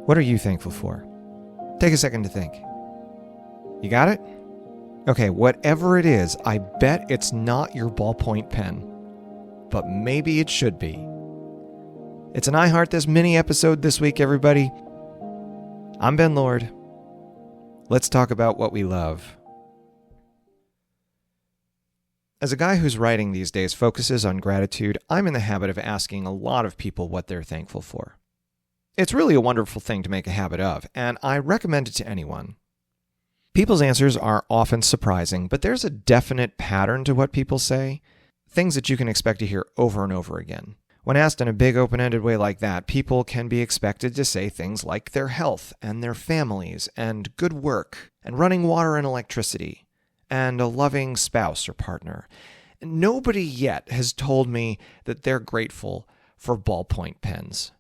What are you thankful for? Take a second to think. You got it? Okay, whatever it is, I bet it's not your ballpoint pen. But maybe it should be. It's an I Heart This mini episode this week, everybody. I'm Ben Lord. Let's talk about what we love. As a guy whose writing these days focuses on gratitude, I'm in the habit of asking a lot of people what they're thankful for. It's really a wonderful thing to make a habit of, and I recommend it to anyone. People's answers are often surprising, but there's a definite pattern to what people say, things that you can expect to hear over and over again. When asked in a big open-ended way like that, people can be expected to say things like their health and their families and good work and running water and electricity and a loving spouse or partner. Nobody yet has told me that they're grateful for ballpoint pens.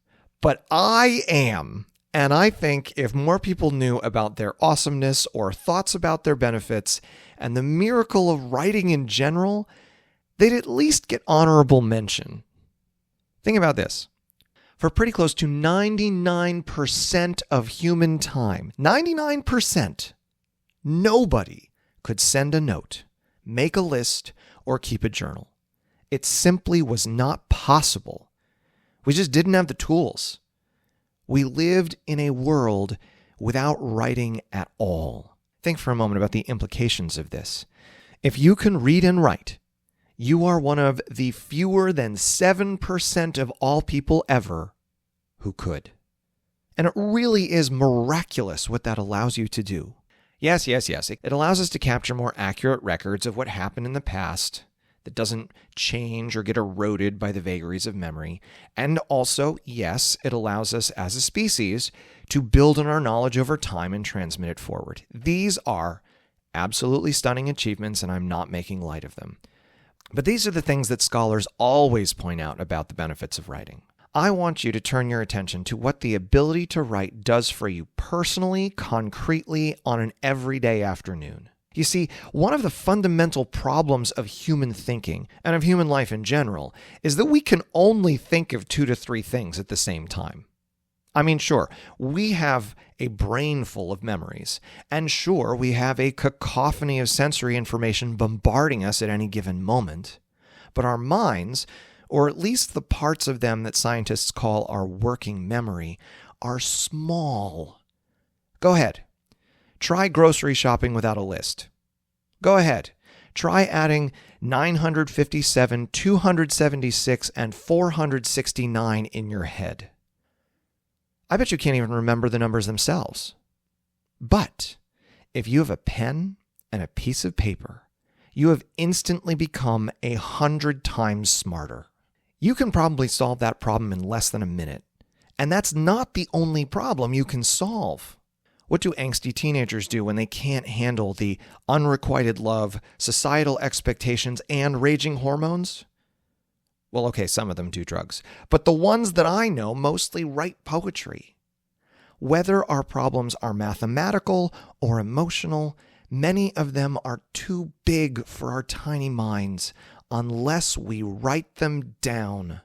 But I am, and I think if more people knew about their awesomeness or thoughts about their benefits and the miracle of writing in general, they'd at least get honorable mention. Think about this. For pretty close to 99% of human time, 99%, nobody could send a note, make a list, or keep a journal. It simply was not possible. We just didn't have the tools. We lived in a world without writing at all. Think for a moment about the implications of this. If you can read and write, you are one of the fewer than 7% of all people ever who could. And it really is miraculous what that allows you to do. Yes. It allows us to capture more accurate records of what happened in the past that doesn't change or get eroded by the vagaries of memory. And also, yes, it allows us as a species to build on our knowledge over time and transmit it forward. These are absolutely stunning achievements, and I'm not making light of them. But these are the things that scholars always point out about the benefits of writing. I want you to turn your attention to what the ability to write does for you personally, concretely, on an everyday afternoon. You see, one of the fundamental problems of human thinking, and of human life in general, is that we can only think of 2 to 3 things at the same time. I mean, sure, we have a brain full of memories, and sure, we have a cacophony of sensory information bombarding us at any given moment, but our minds, or at least the parts of them that scientists call our working memory, are small. Go ahead. Try grocery shopping without a list. Go ahead. Try adding 957, 276, and 469 in your head. I bet you can't even remember the numbers themselves. But if you have a pen and a piece of paper, you have instantly become 100 times smarter. You can probably solve that problem in less than a minute. And that's not the only problem you can solve. What do angsty teenagers do when they can't handle the unrequited love, societal expectations, and raging hormones? Well, okay, some of them do drugs. But the ones that I know mostly write poetry. Whether our problems are mathematical or emotional, many of them are too big for our tiny minds unless we write them down.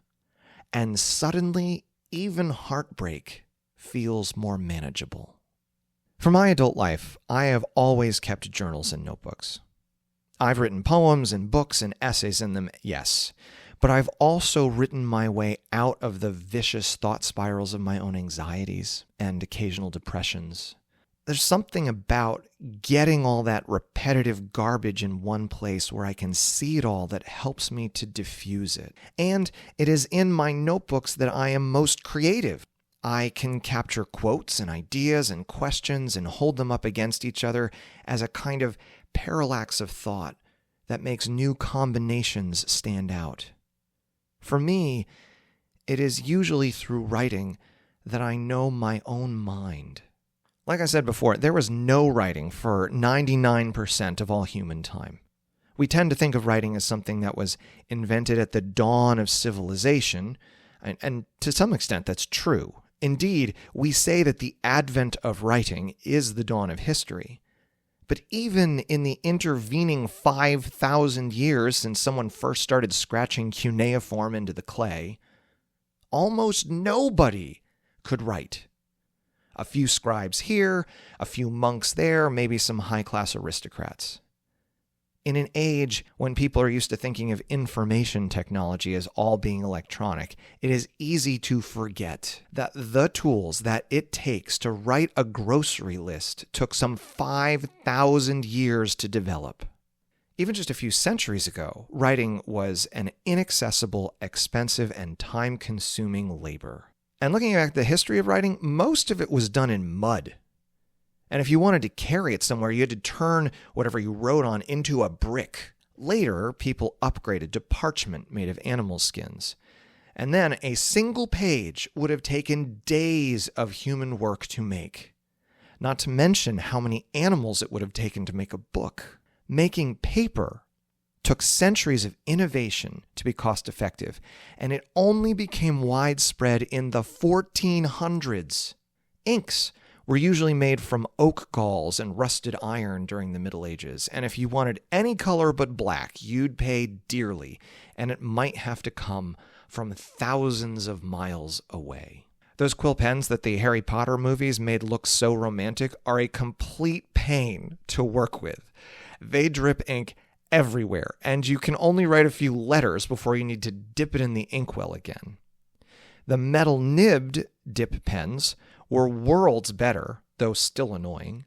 And suddenly, even heartbreak feels more manageable. For my adult life, I have always kept journals and notebooks. I've written poems and books and essays in them, yes, but I've also written my way out of the vicious thought spirals of my own anxieties and occasional depressions. There's something about getting all that repetitive garbage in one place where I can see it all that helps me to diffuse it. And it is in my notebooks that I am most creative. I can capture quotes and ideas and questions and hold them up against each other as a kind of parallax of thought that makes new combinations stand out. For me, it is usually through writing that I know my own mind. Like I said before, there was no writing for 99% of all human time. We tend to think of writing as something that was invented at the dawn of civilization, and to some extent that's true. Indeed, we say that the advent of writing is the dawn of history. But even in the intervening 5,000 years since someone first started scratching cuneiform into the clay, almost nobody could write. A few scribes here, a few monks there, maybe some high-class aristocrats. In an age when people are used to thinking of information technology as all being electronic, it is easy to forget that the tools that it takes to write a grocery list took some 5,000 years to develop. Even just a few centuries ago, writing was an inaccessible, expensive, and time-consuming labor. And looking back at the history of writing, most of it was done in mud. And if you wanted to carry it somewhere, you had to turn whatever you wrote on into a brick. Later, people upgraded to parchment made of animal skins. And then a single page would have taken days of human work to make. Not to mention how many animals it would have taken to make a book. Making paper took centuries of innovation to be cost-effective, and it only became widespread in the 1400s. Inks were usually made from oak galls and rusted iron during the Middle Ages, and if you wanted any color but black, you'd pay dearly, and it might have to come from thousands of miles away. Those quill pens that the Harry Potter movies made look so romantic are a complete pain to work with. They drip ink everywhere, and you can only write a few letters before you need to dip it in the inkwell again. The metal-nibbed dip pens were worlds better, though still annoying.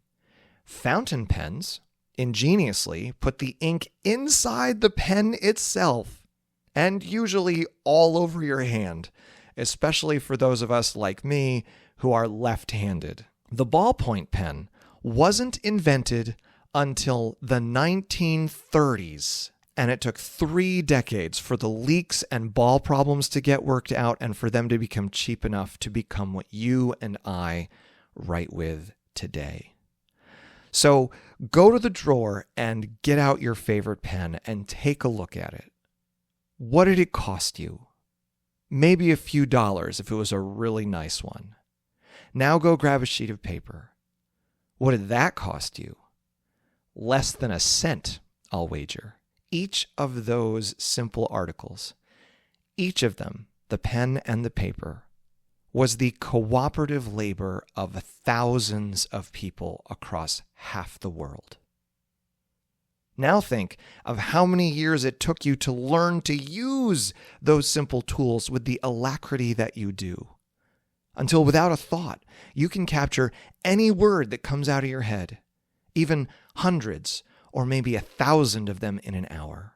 Fountain pens ingeniously put the ink inside the pen itself, and usually all over your hand, especially for those of us like me who are left-handed. The ballpoint pen wasn't invented until the 1930s, and it took 3 decades for the leaks and ball problems to get worked out and for them to become cheap enough to become what you and I write with today. So go to the drawer and get out your favorite pen and take a look at it. What did it cost you? Maybe a few dollars if it was a really nice one. Now go grab a sheet of paper. What did that cost you? Less than a cent, I'll wager. Each of those simple articles, each of them, the pen and the paper, was the cooperative labor of thousands of people across half the world. Now think of how many years it took you to learn to use those simple tools with the alacrity that you do. Until without a thought, you can capture any word that comes out of your head, even hundreds or maybe 1,000 of them in an hour.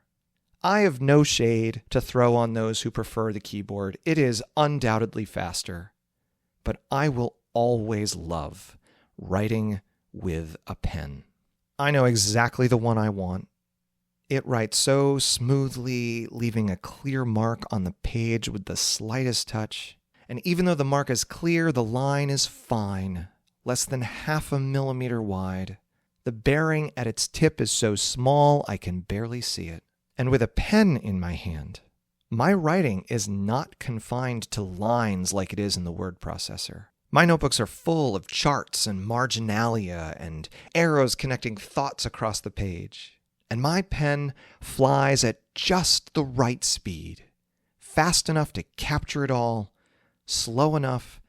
I have no shade to throw on those who prefer the keyboard. It is undoubtedly faster. But I will always love writing with a pen. I know exactly the one I want. It writes so smoothly, leaving a clear mark on the page with the slightest touch. And even though the mark is clear, the line is fine, less than 0.5 millimeter wide. The bearing at its tip is so small I can barely see it. And with a pen in my hand, my writing is not confined to lines like it is in the word processor. My notebooks are full of charts and marginalia and arrows connecting thoughts across the page. And my pen flies at just the right speed, fast enough to capture it all, slow enough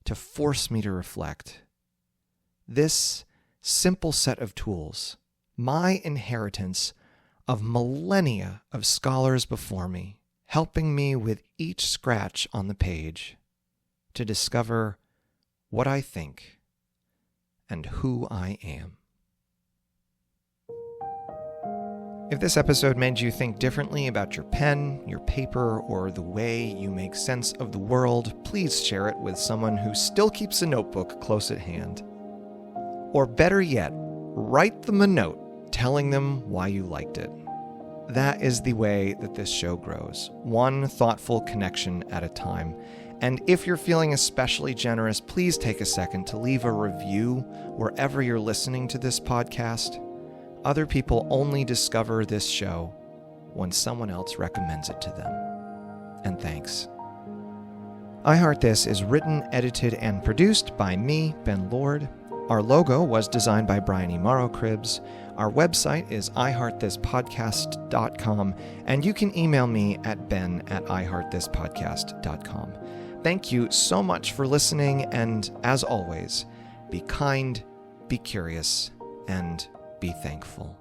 to force me to reflect. This simple set of tools, my inheritance of millennia of scholars before me, helping me with each scratch on the page to discover what I think and who I am. If this episode made you think differently about your pen, your paper, or the way you make sense of the world, please share it with someone who still keeps a notebook close at hand. Or better yet, write them a note telling them why you liked it. That is the way that this show grows, one thoughtful connection at a time. And if you're feeling especially generous, please take a second to leave a review wherever you're listening to this podcast. Other people only discover this show when someone else recommends it to them. And thanks. I Heart This is written, edited, and produced by me, Ben Lord. Our logo was designed by Brian E. Morrow Cribbs. Our website is iheartthispodcast.com, and you can email me at ben@iheartthispodcast.com. Thank you so much for listening, and as always, Be kind, be curious, and be thankful.